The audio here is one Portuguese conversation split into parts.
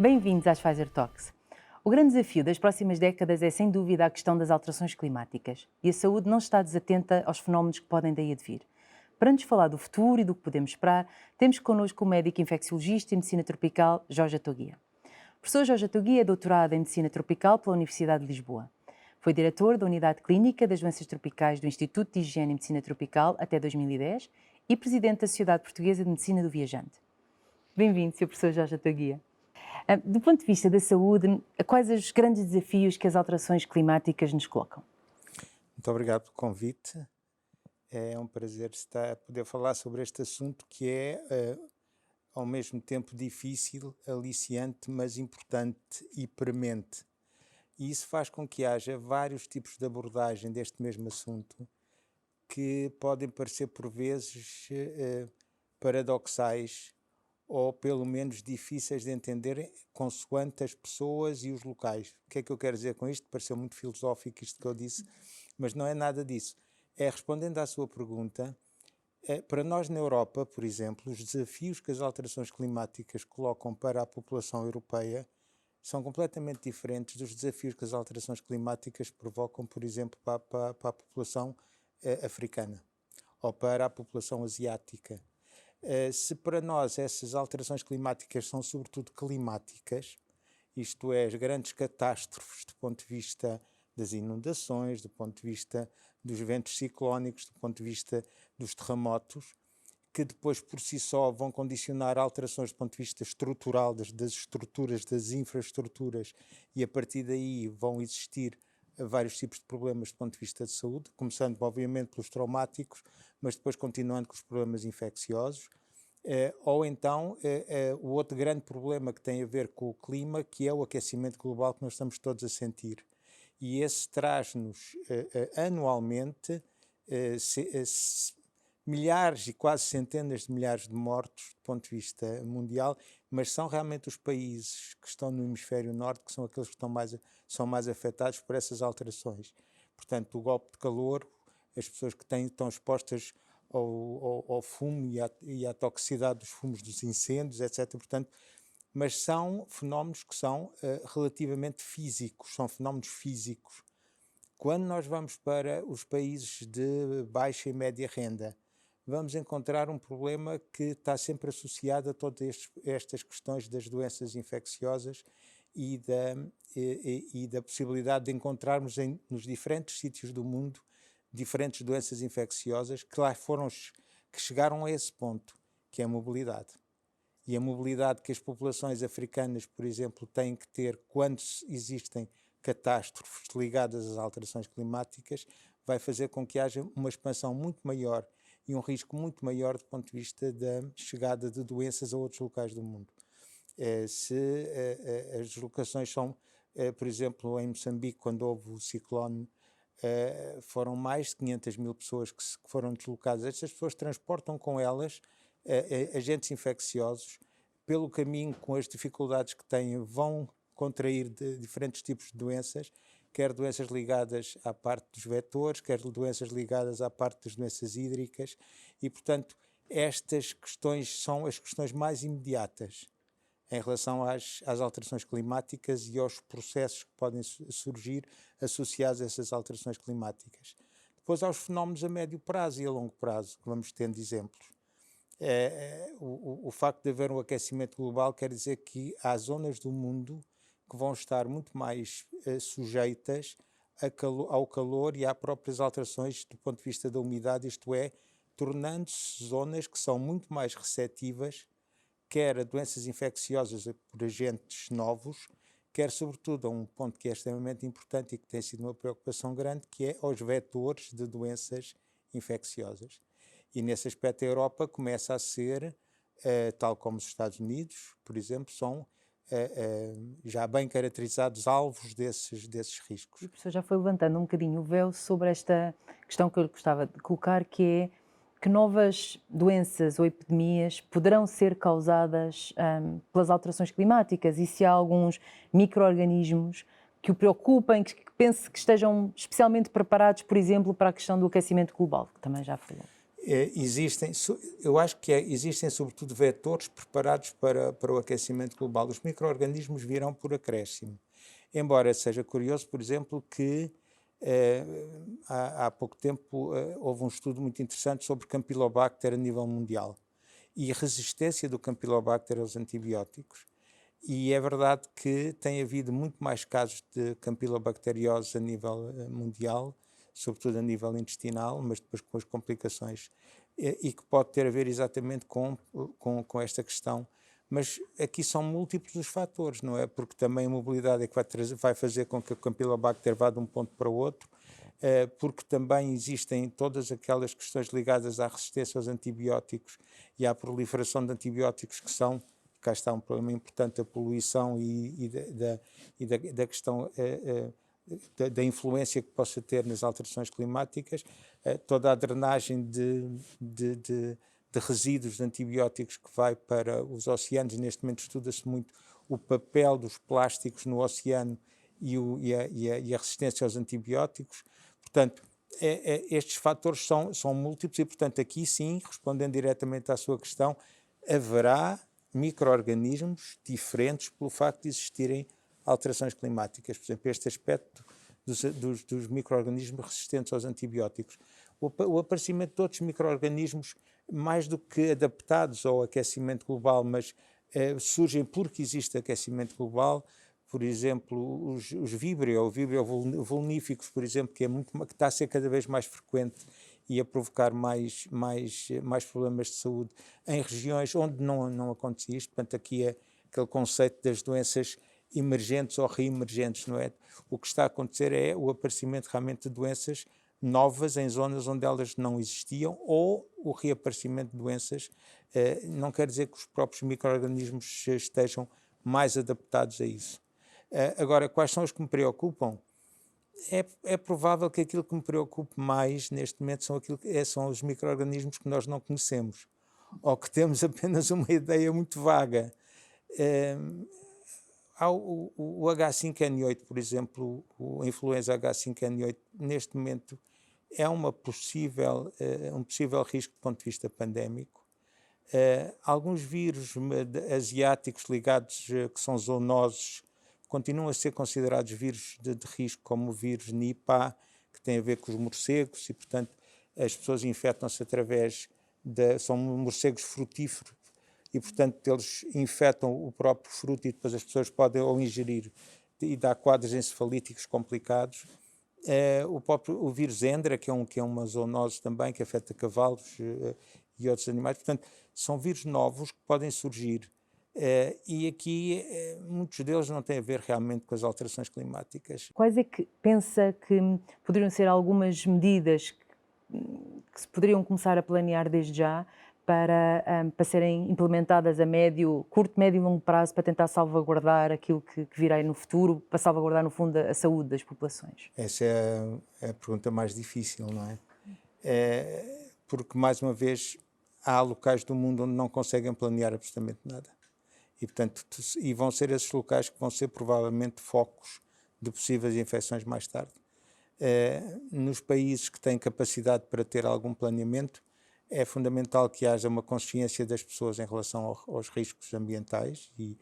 Bem-vindos às Pfizer Talks. O grande desafio das próximas décadas é, sem dúvida, a questão das alterações climáticas e a saúde não está desatenta aos fenómenos que podem daí advir. Para nos falar do futuro e do que podemos esperar, temos connosco o médico infecciologista em Medicina Tropical, Jorge Atoguia. O professor Jorge Atoguia é doutorado em Medicina Tropical pela Universidade de Lisboa. Foi diretor da Unidade Clínica das Doenças Tropicais do Instituto de Higiene e Medicina Tropical até 2010 e presidente da Sociedade Portuguesa de Medicina do Viajante. Bem-vindo, Sr. Professor Jorge Atoguia. Do ponto de vista da saúde, quais os grandes desafios que as alterações climáticas nos colocam? Muito obrigado pelo convite. É um prazer poder falar sobre este assunto que é, ao mesmo tempo, difícil, aliciante, mas importante e premente. E isso faz com que haja vários tipos de abordagem deste mesmo assunto que podem parecer, por vezes, paradoxais ou, pelo menos, difíceis de entender consoante as pessoas e os locais. O que é que eu quero dizer com isto? Pareceu muito filosófico isto que eu disse, mas não é nada disso. É, respondendo à sua pergunta, para nós na Europa, por exemplo, os desafios que as alterações climáticas colocam para a população europeia são completamente diferentes dos desafios que as alterações climáticas provocam, por exemplo, para a população africana ou para a população asiática. Se para nós essas alterações climáticas são sobretudo climáticas, isto é, as grandes catástrofes do ponto de vista das inundações, do ponto de vista dos ventos ciclónicos, do ponto de vista dos terremotos, que depois por si só vão condicionar alterações do ponto de vista estrutural das estruturas, das infraestruturas, e a partir daí vão existir vários tipos de problemas do ponto de vista de saúde, começando obviamente pelos traumáticos, mas depois continuando com os problemas infecciosos. Ou então o outro grande problema que tem a ver com o clima, que é o aquecimento global que nós estamos todos a sentir. E esse traz-nos anualmente milhares e quase centenas de milhares de mortos do ponto de vista mundial, mas são realmente os países que estão no hemisfério norte que são aqueles que são mais afetados por essas alterações. Portanto, o golpe de calor, as pessoas que estão expostas ao fumo e à toxicidade dos fumos dos incêndios, etc. Portanto, mas são fenómenos que são relativamente físicos, são fenómenos físicos. Quando nós vamos para os países de baixa e média renda, vamos encontrar um problema que está sempre associado a todas estas questões das doenças infecciosas e da possibilidade de encontrarmos nos diferentes sítios do mundo diferentes doenças infecciosas que chegaram a esse ponto, que é a mobilidade. E a mobilidade que as populações africanas, por exemplo, têm que ter quando existem catástrofes ligadas às alterações climáticas, vai fazer com que haja uma expansão muito maior e um risco muito maior do ponto de vista da chegada de doenças a outros locais do mundo. Se as deslocações são, por exemplo, em Moçambique, quando houve o ciclone, foram mais de 500 mil pessoas que foram deslocadas. Estas pessoas transportam com elas agentes infecciosos. Pelo caminho, com as dificuldades que têm, vão contrair diferentes tipos de doenças, quer doenças ligadas à parte dos vetores, quer doenças ligadas à parte das doenças hídricas, e, portanto, estas questões são as questões mais imediatas em relação às alterações climáticas e aos processos que podem surgir associados a essas alterações climáticas. Depois há os fenómenos a médio prazo e a longo prazo, que vamos tendo exemplos. O facto de haver um aquecimento global quer dizer que há zonas do mundo que vão estar muito mais sujeitas ao calor e às próprias alterações do ponto de vista da umidade, isto é, tornando-se zonas que são muito mais receptivas, quer a doenças infecciosas por agentes novos, quer sobretudo a um ponto que é extremamente importante e que tem sido uma preocupação grande, que é aos vetores de doenças infecciosas. E nesse aspecto a Europa começa a ser, tal como os Estados Unidos, por exemplo, são já bem caracterizados alvos desses riscos. O professor já foi levantando um bocadinho o véu sobre esta questão que eu gostava de colocar, que é que novas doenças ou epidemias poderão ser causadas pelas alterações climáticas e se há alguns micro-organismos que o preocupem, que pense que estejam especialmente preparados, por exemplo, para a questão do aquecimento global, que também já falou. Eu acho que existem sobretudo vetores preparados para o aquecimento global. Os micro-organismos virão por acréscimo. Embora seja curioso, por exemplo, que há pouco tempo houve um estudo muito interessante sobre Campylobacter a nível mundial e resistência do Campylobacter aos antibióticos. E é verdade que tem havido muito mais casos de campilobacteriose a nível mundial, sobretudo a nível intestinal, mas depois com as complicações, e que pode ter a ver exatamente com esta questão. Mas aqui são múltiplos os fatores, não é? Porque também a mobilidade é que vai fazer com que o Campylobacter vá de um ponto para o outro, porque também existem todas aquelas questões ligadas à resistência aos antibióticos e à proliferação de antibióticos que são, cá está um problema importante da poluição e da questão da influência que possa ter nas alterações climáticas, toda a drenagem de resíduos de antibióticos que vai para os oceanos. Neste momento estuda-se muito o papel dos plásticos no oceano e a resistência aos antibióticos. Portanto, estes fatores são múltiplos e, portanto, aqui sim, respondendo diretamente à sua questão, haverá micro-organismos diferentes pelo facto de existirem alterações climáticas. Por exemplo, este aspecto dos micro-organismos resistentes aos antibióticos. O aparecimento de outros micro-organismos, mais do que adaptados ao aquecimento global, mas surgem porque existe aquecimento global. Por exemplo, os víbreo vulníficos, por exemplo, que está a ser cada vez mais frequente e a provocar mais problemas de saúde em regiões onde não acontecia isto. Portanto, aqui é aquele conceito das doenças emergentes ou reemergentes, não é? O que está a acontecer é o aparecimento realmente de doenças novas em zonas onde elas não existiam, ou o reaparecimento de doenças. Não quer dizer que os próprios micro-organismos estejam mais adaptados a isso. Agora, quais são os que me preocupam? É provável que aquilo que me preocupe mais neste momento são os micro-organismos que nós não conhecemos, ou que temos apenas uma ideia muito vaga. O H5N8, por exemplo, a influenza H5N8, neste momento é um possível risco do ponto de vista pandémico. Alguns vírus asiáticos ligados, que são zoonoses, continuam a ser considerados vírus de risco, como o vírus Nipah, que tem a ver com os morcegos, e, portanto, as pessoas infectam-se são morcegos frutíferos, e, portanto, eles infectam o próprio fruto e depois as pessoas podem ou ingerir e dar quadros encefalíticos complicados. O vírus Hendra, que é uma zoonose também, que afeta cavalos e outros animais. Portanto, são vírus novos que podem surgir. E aqui muitos deles não têm a ver realmente com as alterações climáticas. Quais é que pensa que poderiam ser algumas medidas que se poderiam começar a planear desde já para serem implementadas a curto, médio e longo prazo, para tentar salvaguardar aquilo que virá aí no futuro, para salvaguardar, no fundo, a saúde das populações? Essa é a pergunta mais difícil, não é? Porque, mais uma vez, há locais do mundo onde não conseguem planear absolutamente nada. E, portanto, vão ser esses locais que vão ser provavelmente focos de possíveis infecções mais tarde. Nos países que têm capacidade para ter algum planeamento, é fundamental que haja uma consciência das pessoas em relação aos riscos ambientais e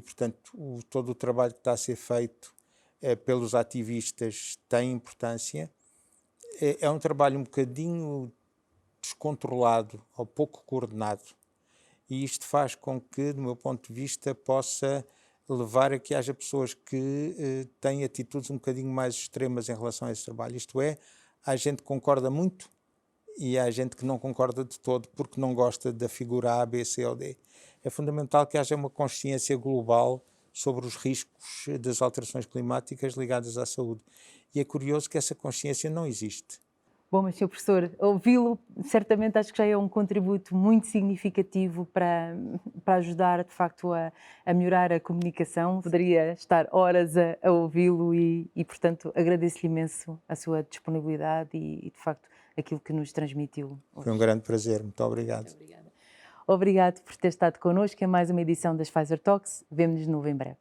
portanto, todo o trabalho que está a ser feito pelos ativistas tem importância. É um trabalho um bocadinho descontrolado ou pouco coordenado, e isto faz com que, do meu ponto de vista, possa levar a que haja pessoas que têm atitudes um bocadinho mais extremas em relação a esse trabalho. Isto é, há gente que concorda muito e há gente que não concorda de todo porque não gosta da figura A, B, C ou D. É fundamental que haja uma consciência global sobre os riscos das alterações climáticas ligadas à saúde. E é curioso que essa consciência não existe. Bom, mas, Sr. Professor, ouvi-lo, certamente acho que já é um contributo muito significativo para ajudar, de facto, a melhorar a comunicação. Poderia estar horas a ouvi-lo e, portanto, agradeço-lhe imenso a sua disponibilidade e, de facto, aquilo que nos transmitiu hoje. Foi um grande prazer. Muito obrigado. Muito obrigada. Obrigado por ter estado connosco em mais uma edição das Pfizer Talks. Vemo-nos de novo em breve.